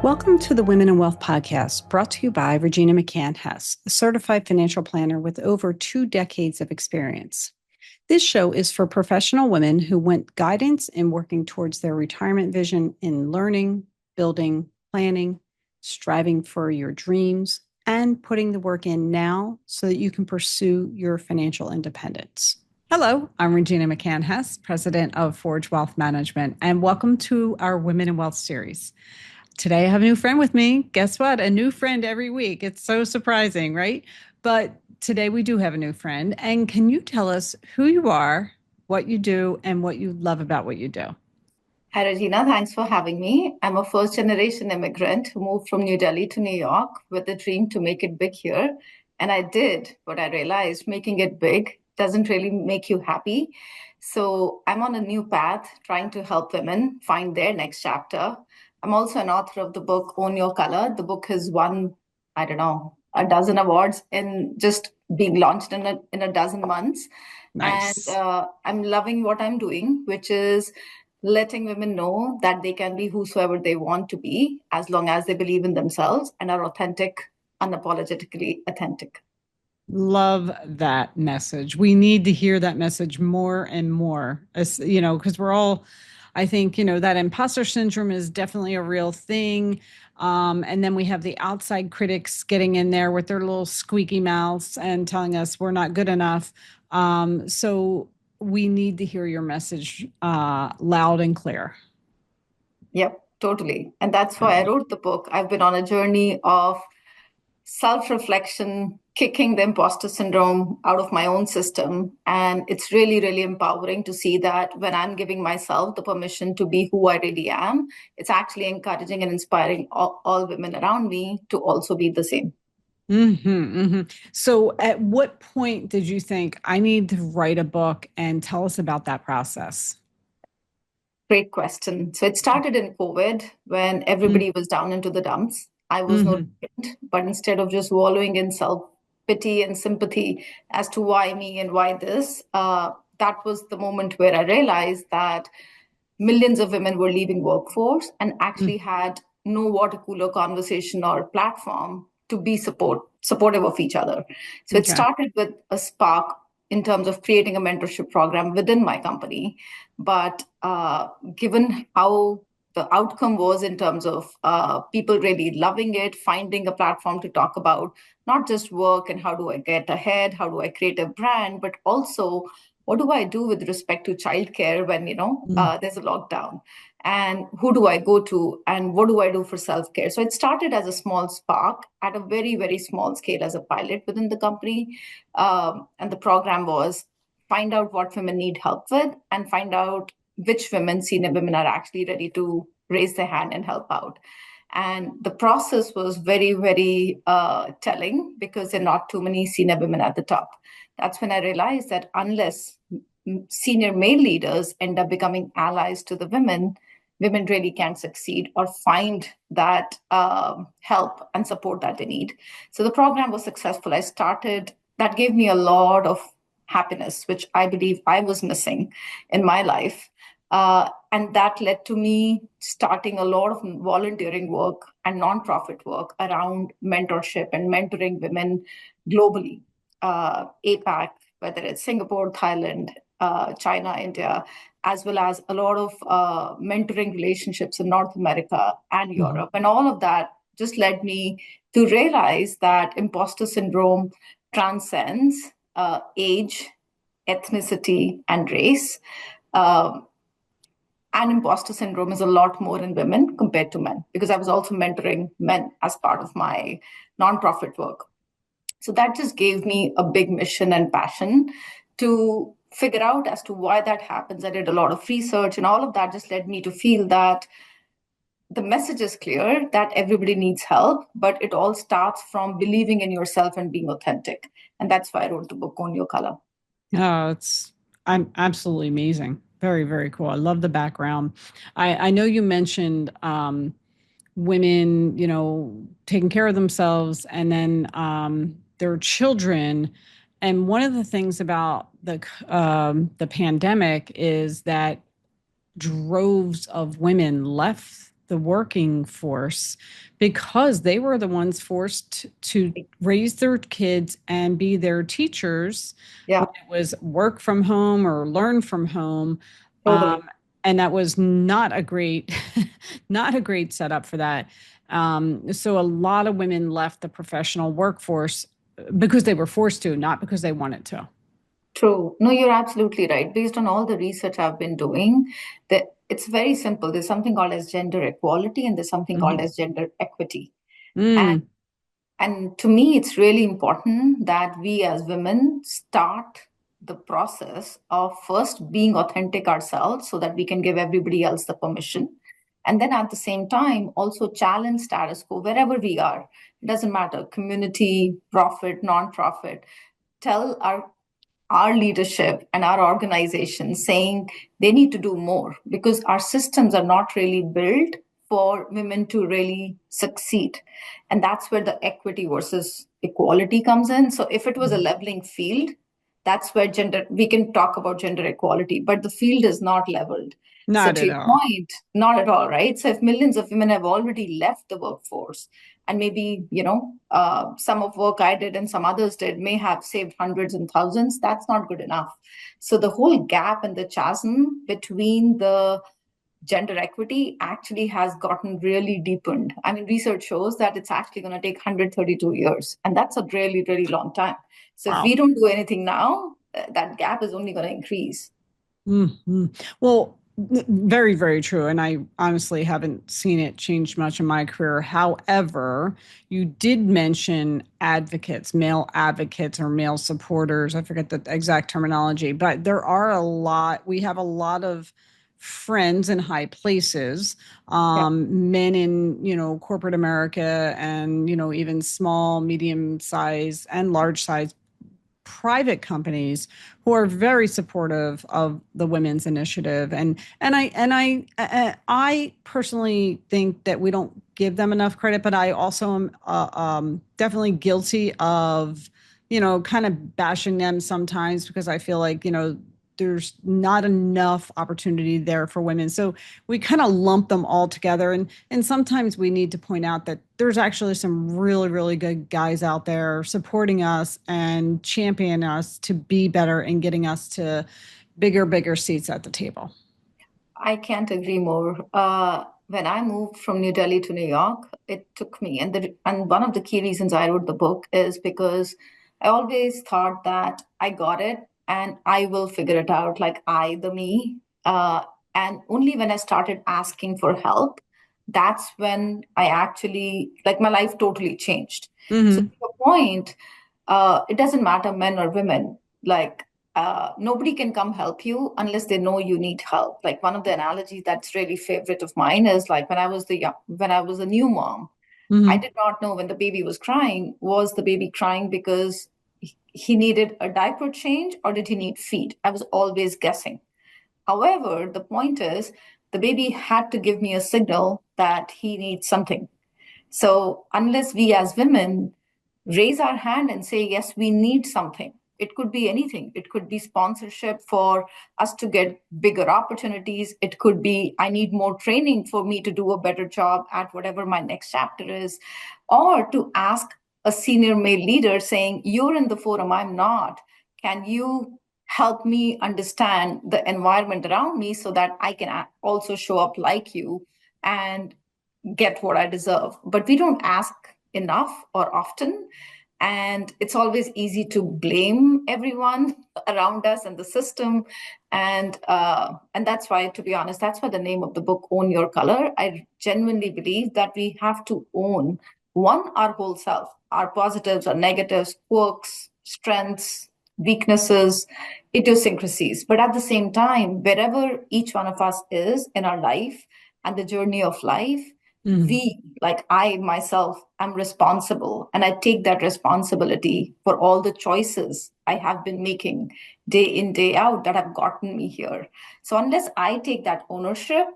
Welcome to the Women in Wealth podcast, brought to you by Regina McCann-Hess, a certified financial planner with over 2 decades of experience. This show is for professional women who want guidance in working towards their retirement vision in learning, building, planning, striving for your dreams, and putting the work in now so that you can pursue your financial independence. Hello, I'm Regina McCann-Hess, president of Forge Wealth Management, and welcome to our Women in Wealth series. Today, I have a new friend with me. Guess what? A new friend every week. It's so surprising, right? But today we do have a new friend. And can you tell us who you are, what you do, and what you love about what you do? Hi, Regina. Thanks for having me. I'm a first generation immigrant who moved from New Delhi to New York with a dream to make it big here. And I did, but I realized making it big doesn't really make you happy. So I'm on a new path trying to help women find their next chapter. I'm also an author of the book Own Your Color. The book has won, I don't know, a dozen awards in just being launched in a dozen months. And Nice. I'm loving what I'm doing, which is letting women know that they can be whosoever they want to be as long as they believe in themselves and are authentic, unapologetically authentic. Love that message. We need to hear that message more and more, as you know, because we're all, I think, that imposter syndrome is definitely a real thing. And then we have the outside critics getting in there with their little squeaky mouths and telling us we're not good enough. So we need to hear your message loud and clear. Yep, totally. And that's why I wrote the book. I've been on a journey of self reflection, kicking the imposter syndrome out of my own system. And it's really, really empowering to see that when I'm giving myself the permission to be who I really am, it's actually encouraging and inspiring all women around me to also be the same. So, at what point did you think I need to write a book, and tell us about that process? Great question. So it started in COVID when everybody was down into the dumps. I was no Mm-hmm. different, but instead of just wallowing in self pity and sympathy as to why me and why this, that was the moment where I realized that millions of women were leaving workforce and actually had no water cooler conversation or platform to be supportive of each other. So it Okay. started with a spark in terms of creating a mentorship program within my company. But given how the outcome was in terms of people really loving it, finding a platform to talk about not just work and how do I get ahead, how do I create a brand, but also what do I do with respect to childcare when there's a lockdown, and who do I go to, and what do I do for self care? So it started as a small spark at a very very small scale as a pilot within the company, and the program was find out what women need help with and find out which women, senior women, are actually ready to raise their hand and help out. And the process was very, very telling because there are not too many senior women at the top. That's when I realized that unless senior male leaders end up becoming allies to the women, women really can't succeed or find that help and support that they need. So the program was successful. That gave me a lot of happiness, which I believe I was missing in my life. And that led to me starting a lot of volunteering work and nonprofit work around mentorship and mentoring women globally, APAC, whether it's Singapore, Thailand, China, India, as well as a lot of mentoring relationships in North America and Mhm. Europe. And all of that just led me to realize that imposter syndrome transcends age, ethnicity, and race. Um, and imposter syndrome is a lot more in women compared to men because I was also mentoring men as part of my nonprofit work. So that just gave me a big mission and passion to figure out as to why that happens. I did a lot of research, and all of that just led me to feel that the message is clear that everybody needs help, but it all starts from believing in yourself and being authentic. And that's why I wrote the book Own Your Color. Oh, I'm absolutely amazing. Very, very cool. I love the background. I know you mentioned women, taking care of themselves and then their children. And one of the things about the pandemic is that droves of women left the working force because they were the ones forced to raise their kids and be their teachers when Yeah, it was work from home or learn from home. totally. And that was not a great, not a great setup for that. So a lot of women left the professional workforce because they were forced to, not because they wanted to. True. No, you're absolutely right. Based on all the research I've been doing, that it's very simple. There's something called as gender equality and there's something called Mhm. as gender equity. And Mm, and to me, it's really important that we as women start the process of first being authentic ourselves so that we can give everybody else the permission. And then at the same time, also challenge status quo wherever we are. It doesn't matter, community, profit, non-profit. Tell our leadership and our organization saying they need to do more because our systems are not really built for women to really succeed. And that's where the equity versus equality comes in. So if it was a leveling field, that's where gender, we can talk about gender equality, but the field is not leveled. So not to at your all. point, not at all, right? So if millions of women have already left the workforce, and maybe some of work I did and some others did may have saved hundreds and thousands, that's not good enough. So the whole gap and the chasm between the gender equity actually has gotten really deepened. I mean, research shows that it's actually going to take 132 years, and that's a really, really long time. So if we Wow. don't do anything now, that gap is only going to increase. Mhm. Well, very, very true. And I honestly haven't seen it change much in my career. However, you did mention advocates, male advocates or male supporters. I forget the exact terminology, but there are a lot, we have a lot of friends in high places, Yeah. men in, corporate America and, even small, medium size and large size private companies who are very supportive of the women's initiative and I personally think that we don't give them enough credit, but I also am definitely guilty of kind of bashing them sometimes because I feel like there's not enough opportunity there for women. So we kind of lump them all together. And sometimes we need to point out that there's actually some really, really good guys out there supporting us and championing us to be better and getting us to bigger, bigger seats at the table. I can't agree more. When I moved from New Delhi to New York, it took me, and one of the key reasons I wrote the book is because I always thought that I got it and I will figure it out, like I, the me. And only when I started asking for help, that's when I actually, like, my life totally changed. So to Hmm. your point, it doesn't matter men or women. Like nobody can come help you unless they know you need help. Like one of the analogies that's really favorite of mine is like when I was a new mom, I Hmm. did not know when the baby was crying, was the baby crying because he needed a diaper change or did he need feed? I was always guessing. However, the point is the baby had to give me a signal that he needs something. So unless we as women raise our hand and say, yes, we need something, it could be anything. It could be sponsorship for us to get bigger opportunities. It could be, I need more training for me to do a better job at whatever my next chapter is, or to ask a senior male leader saying, you're in the forum, I'm not. Can you help me understand the environment around me so that I can also show up like you and get what I deserve? But we don't ask enough or often. And it's always easy to blame everyone around us and the system. And that's why, to be honest, that's why the name of the book, Own Your Color. I genuinely believe that we have to own one, our whole self, our positives, our negatives, quirks, strengths, weaknesses, idiosyncrasies. But at the same time, wherever each one of us is in our life and the journey of life, Hmm. like I myself, am responsible. And I take that responsibility for all the choices I have been making day in, day out that have gotten me here. So unless I take that ownership,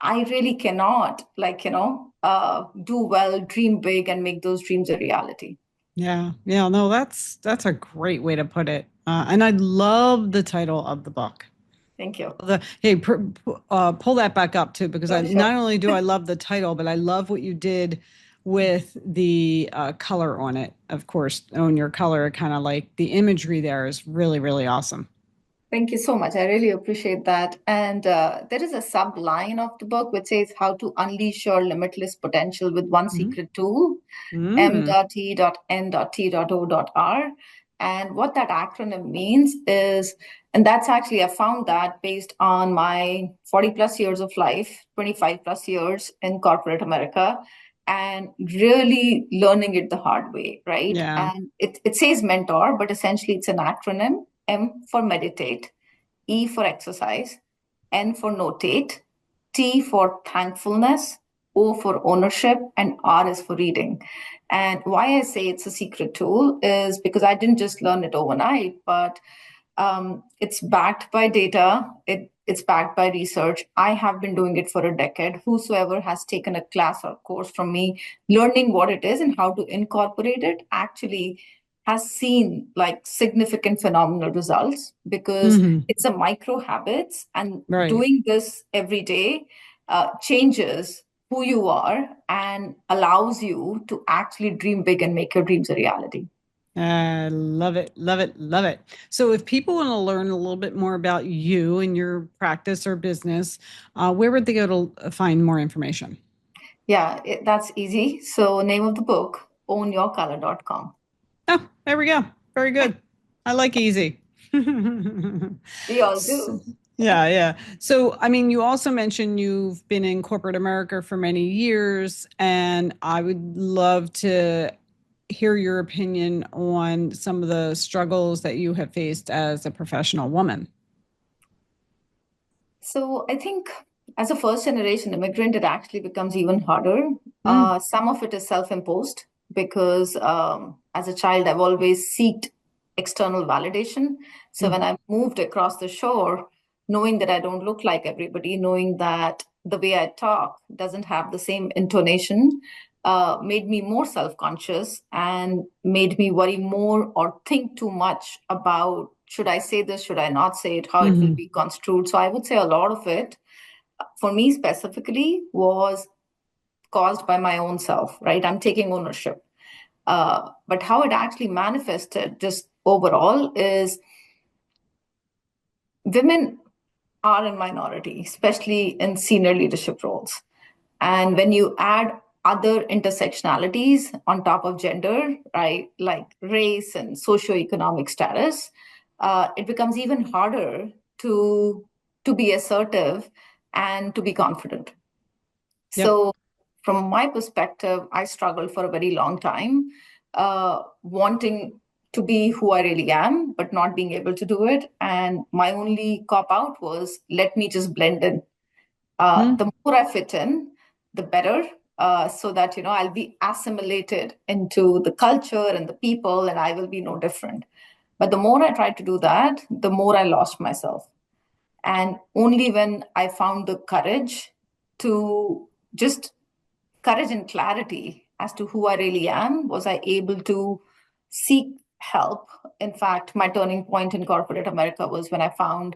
I really cannot, do well, dream big, and make those dreams a reality. Yeah, yeah, no, that's a great way to put it. And I love the title of the book. Thank you. Pull that back up too, because I Oh, sure. not only do I love the title, but I love what you did with the color on it. Of course, on your color, kind of like the imagery there is really, really awesome. Thank you so much. I really appreciate that. And there is a sub line of the book which says how to unleash your limitless potential with one Mm-hmm. secret tool, m.e.n.t.o.r. And what that acronym means is, and that's actually, I found that based on my 40 plus years of life, 25 plus years in corporate America, and really learning it the hard way, right? Yeah. And it says mentor, but essentially it's an acronym. M for meditate, E for exercise, N for notate, T for thankfulness, O for ownership, and R is for reading. And why I say it's a secret tool is because I didn't just learn it overnight, but it's backed by data. It's backed by research. I have been doing it for a decade. Whosoever has taken a class or course from me, learning what it is and how to incorporate it actually has seen like significant phenomenal results because Mm-hmm. it's a micro habits and Right. doing this every day changes who you are and allows you to actually dream big and make your dreams a reality. Love it, love it, love it. So, if people want to learn a little bit more about you and your practice or business, where would they go to find more information? Yeah, that's easy. So, name of the book, ownyourcolor.com. Oh, there we go. Very good. I like easy. We all S- do. Yeah, yeah. So, I mean, you also mentioned you've been in corporate America for many years, and I would love to hear your opinion on some of the struggles that you have faced as a professional woman. So I think as a first generation immigrant, it actually becomes even harder. Mm, Some of it is self-imposed because as a child, I've always sought external validation. So mm, when I moved across the shore, knowing that I don't look like everybody, knowing that the way I talk doesn't have the same intonation, made me more self-conscious and made me worry more or think too much about should I say this, should I not say it, how it will mhm. be construed. So I would say a lot of it, for me specifically, was caused by my own self, right? I'm taking ownership. But how it actually manifested just overall is women are in minority, especially in senior leadership roles. And when you add other intersectionalities on top of gender, right, like race and socioeconomic status, it becomes even harder to to be assertive and to be confident. Yep. So, from my perspective, I struggled for a very long time, wanting to be who I really am, but not being able to do it. And my only cop out was let me just blend in. Mm, The more I fit in, the better, so that I'll be assimilated into the culture and the people, and I will be no different. But the more I tried to do that, the more I lost myself. And only when I found the courage to just courage and clarity as to who I really am was I able to seek help. In fact, my turning point in corporate America was when I found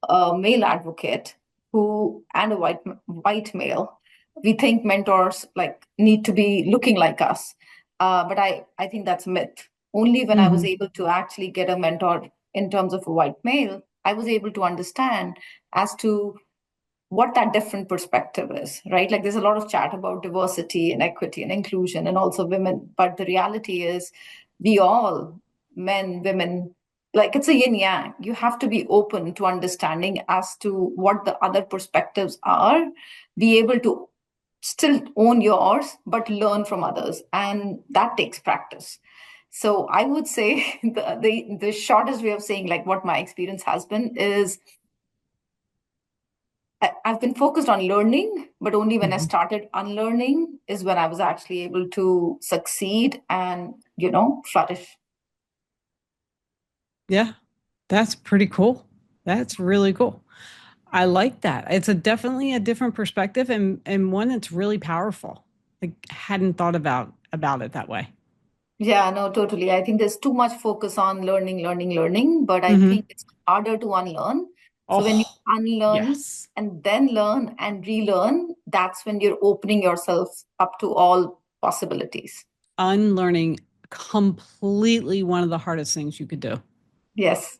a male advocate who and a white male. We think mentors like need to be looking like us, but I think that's a myth. Only when I was mhm. able to actually get a mentor in terms of a white male, I was able to understand as to what that different perspective is, right? Like there's a lot of chat about diversity and equity and inclusion and also women, but the reality is we all, men, women, like it's a yin yang. You have to be open to understanding as to what the other perspectives are, be able to still own yours, but learn from others. And that takes practice. So I would say the shortest way of saying like what my experience has been is I've been focused on learning, but only when I Mhm. started unlearning is when I was actually able to succeed and, flourish. Yeah, that's pretty cool. That's really cool. I like that. It's a definitely a different perspective and one that's really powerful. I hadn't thought about it that way. Yeah, no, totally. I think there's too much focus on learning, learning, learning, but I Hmm. think it's harder to unlearn So when you Oh, unlearn yes. and then learn and relearn, that's when you're opening yourself up to all possibilities. Unlearning completely one of the hardest things you could do. Yes.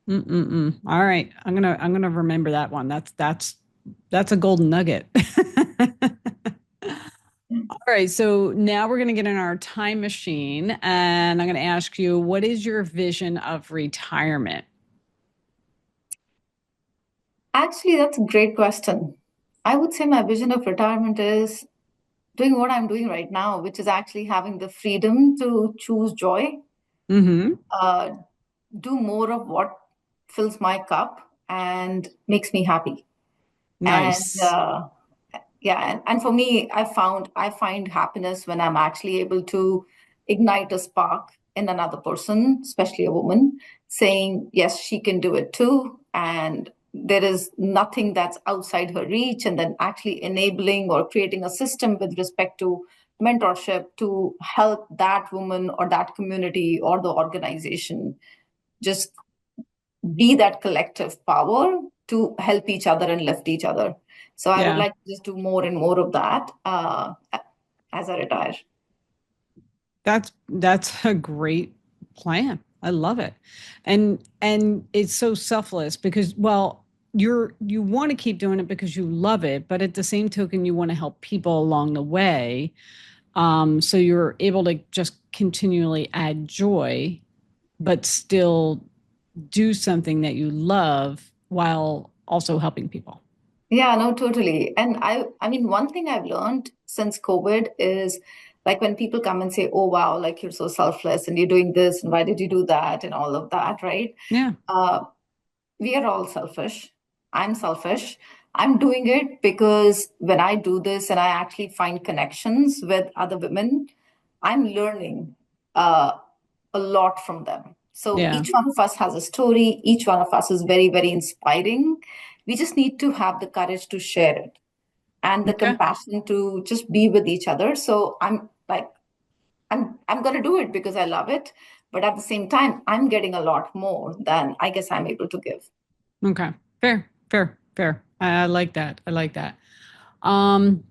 Mm-mm-mm. All right. I'm gonna remember that one. That's a golden nugget. All right. So now we're gonna get in our time machine and I'm gonna ask you, what is your vision of retirement? Actually, that's a great question. I would say my vision of retirement is doing what I'm doing right now, which is actually having the freedom to choose joy, Mm-hmm. uh, do more of what fills my cup and makes me happy. And Nice. yeah, and for me, I find happiness when I'm actually able to ignite a spark in another person, especially a woman, saying yes, she can do it too, and there is nothing that's outside her reach, and then actually enabling or creating a system with respect to mentorship to help that woman or that community or the organization just be that collective power to help each other and lift each other. So I would Yeah. like to just do more and more of that as I retire. That's a great plan. I love it. And it's so selfless because well, you want to keep doing it because you love it, but at the same token you want to help people along the way. So you're able to just continually add joy, but still do something that you love while also helping people. Yeah, no, totally. And I mean, one thing I've learned since COVID is like when people come and say, "Oh, wow, like you're so selfless and you're doing this, and why did you do that?" and all of that, right? Yeah. Uh, we are all selfish. I'm selfish. I'm doing it because when I do this and I actually find connections with other women, I'm learning uh, a lot from them. So Yeah. each one of us has a story. Each one of us is very, very inspiring. We just need to have the courage to share it and the Okay. compassion to just be with each other. So I'm like, I'm going to do it because I love it. But at the same time, I'm getting a lot more than I guess I'm able to give. Okay. Fair. Fair. Fair. I like that. I like that. Um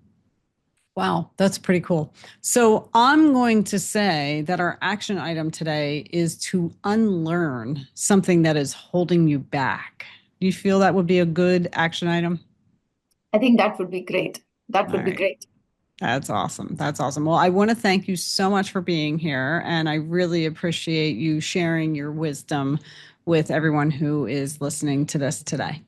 Wow, that's pretty cool. So I'm going to say that our action item today is to unlearn something that is holding you back. Do you feel that would be a good action item? I think that would be great. That All would be right. great. That's awesome. That's awesome. Well, I want to thank you so much for being here. And I really appreciate you sharing your wisdom with everyone who is listening to this today.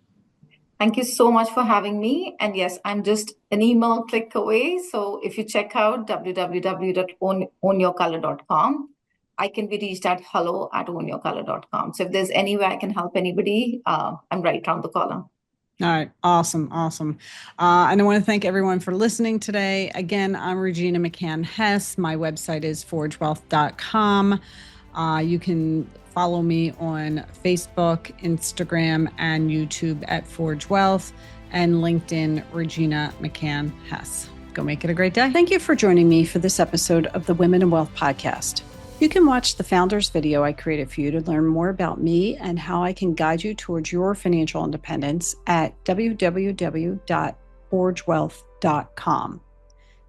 Thank you so much for having me. And yes, I'm just an email click away. So if you check out www.ownyourcolor.com, I can be reached at hello@ownyourcolor.com. So if there's any way I can help anybody, I'm right around the corner. All right. Awesome. Awesome. And I want to thank everyone for listening today. Again, I'm Regina McCann Hess. My website is forgewealth.com. You can follow me on Facebook, Instagram, and YouTube at Forge Wealth and LinkedIn, Regina McCann Hess. Go make it a great day. Thank you for joining me for this episode of the Women in Wealth podcast. You can watch the founder's video I created for you to learn more about me and how I can guide you towards your financial independence at www.forgewealth.com.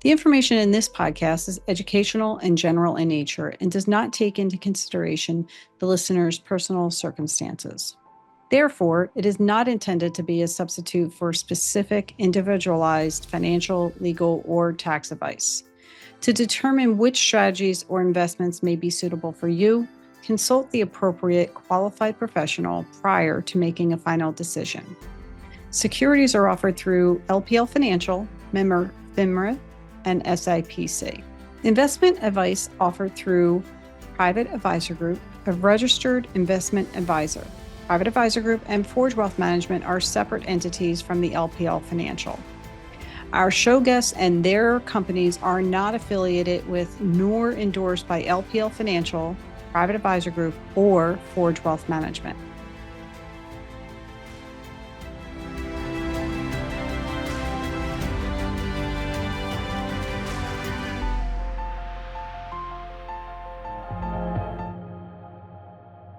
The information in this podcast is educational and general in nature and does not take into consideration the listener's personal circumstances. Therefore, it is not intended to be a substitute for specific, individualized financial, legal, or tax advice. To determine which strategies or investments may be suitable for you, consult the appropriate qualified professional prior to making a final decision. Securities are offered through LPL Financial, member FINRA, and SIPC. Investment advice offered through Private Advisor Group, a registered investment advisor. Private Advisor Group and Forge Wealth Management are separate entities from the LPL Financial. Our show guests and their companies are not affiliated with nor endorsed by LPL Financial, Private Advisor Group, or Forge Wealth Management.